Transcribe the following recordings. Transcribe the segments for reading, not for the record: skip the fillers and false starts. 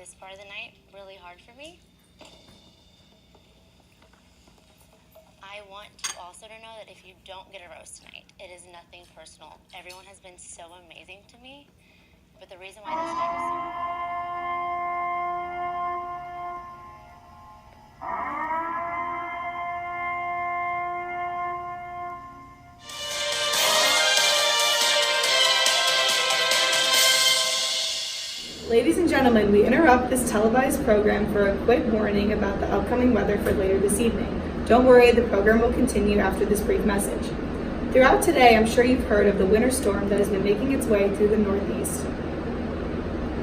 this part of the night really hard for me. I want you also to know that if you don't get a roast tonight, it is nothing personal. Everyone has been so amazing to me, but the reason why this night was Ladies and gentlemen, we interrupt this televised program for a quick warning about the upcoming weather for later this evening. Don't worry, the program will continue after this brief message. Throughout today, I'm sure you've heard of the winter storm that has been making its way through the Northeast.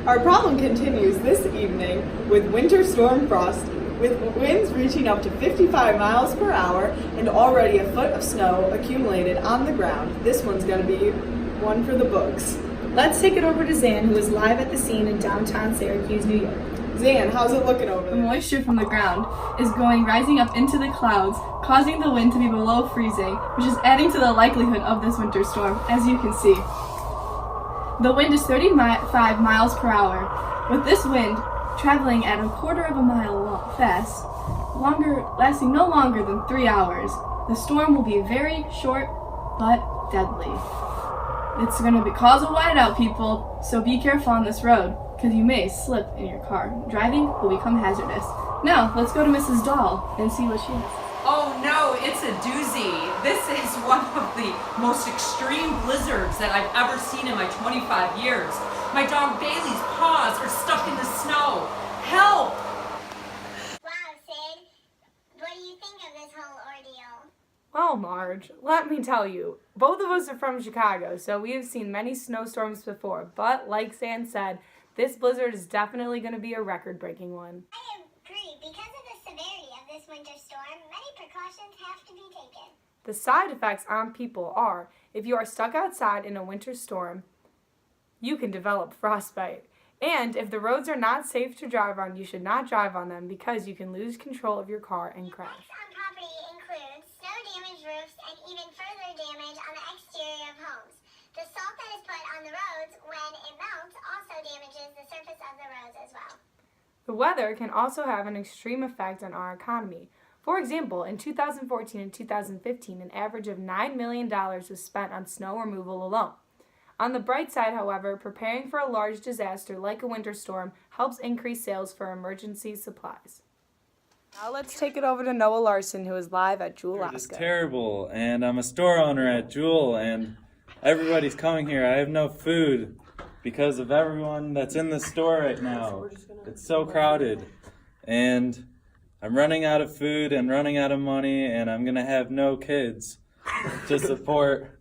Our problem continues this evening with Winter Storm Frosty, with winds reaching up to 55 miles per hour and already a foot of snow accumulated on the ground. This one's going to be one for the books. Let's take it over to Zan, who is live at the scene in downtown Syracuse, New York. Zan, how's it looking over The there? moisture from the ground is rising up into the clouds, causing the wind to be below freezing, which is adding to the likelihood of this winter storm, as you can see. The wind is 35 miles per hour. With this wind traveling at a quarter of a mile fast, lasting no longer than 3 hours, the storm will be very short but deadly. It's going to cause a whiteout, people, so be careful on this road, because you may slip in your car. Driving will become hazardous. Now, let's go to Mrs. Dahl and see what she has. Oh no, it's a doozy. This is one of the most extreme blizzards that I've ever seen in my 25 years. My dog Bailey's paws are stuck in the snow. Help! Wow, Sid. What do you think of this whole ordeal? Well, Marge, let me tell you, both of us are from Chicago, so we have seen many snowstorms before, but like Zan said, this blizzard is definitely going to be a record-breaking one. I agree. Because of the severity of this winter storm, many precautions have to be taken. The side effects on people are, if you are stuck outside in a winter storm, you can develop frostbite. And if the roads are not safe to drive on, you should not drive on them because you can lose control of your car and crash. Effects on property include snow-damaged roofs and even further damage on the exterior of homes. The salt that is put on the roads when it melts also damages the surface of the roads as well. The weather can also have an extreme effect on our economy. For example, in 2014 and 2015, an average of $9 million was spent on snow removal alone. On the bright side, however, preparing for a large disaster like a winter storm helps increase sales for emergency supplies. Now let's take it over to Noah Larson, who is live at Jewel, It's Alaska. terrible, and I'm a store owner at Jewel, and everybody's coming here. I have no food because of everyone that's in the store right now. It's so crowded, and I'm running out of food and running out of money, and I'm going to have no kids to support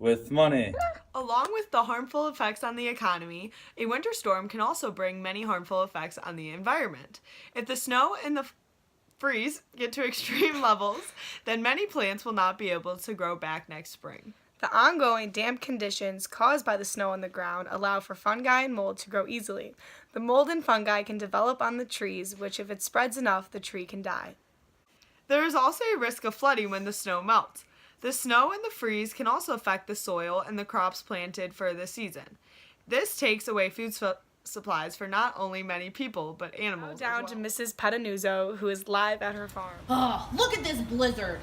with money. Along with the harmful effects on the economy, a winter storm can also bring many harmful effects on the environment. If the snow and the freeze get to extreme levels, then many plants will not be able to grow back next spring. The ongoing damp conditions caused by the snow on the ground allow for fungi and mold to grow easily. The mold and fungi can develop on the trees, which if it spreads enough, the tree can die. There is also a risk of flooding when the snow melts. The snow and the freeze can also affect the soil and the crops planted for the season. This takes away food supplies for not only many people, but animals Now down as to well. Mrs. Petanuzzo, who is live at her farm. Oh, look at this blizzard.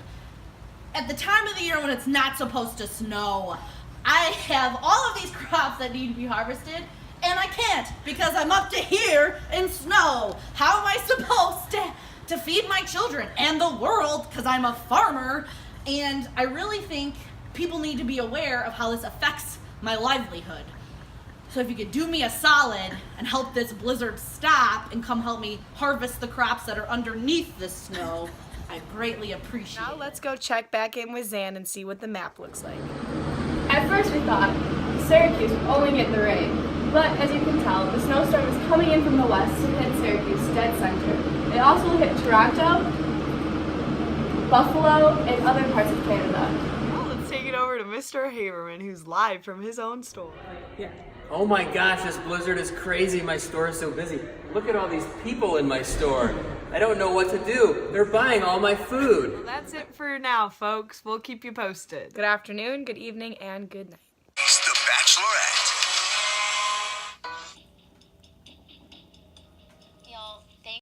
At the time of the year when it's not supposed to snow, I have all of these crops that need to be harvested, and I can't because I'm up to here in snow. How am I supposed to feed my children and the world because I'm a farmer? And I really think people need to be aware of how this affects my livelihood. So if you could do me a solid and help this blizzard stop and come help me harvest the crops that are underneath this snow, I greatly appreciate Now it. let's go check back in with Zan and see what the map looks like. At first we thought Syracuse would only get the rain, but as you can tell, the snowstorm is coming in from the west to hit Syracuse dead center. It also hit Toronto, Buffalo, and other parts of Canada. Well, let's take it over to Mr. Haberman, who's live from his own store. Oh my gosh, this blizzard is crazy. My store is so busy. Look at all these people in my store. I don't know what to do. They're buying all my food. Well, that's it for now, folks. We'll keep you posted. Good afternoon, good evening, and good night. It's The Bachelorette. y'all.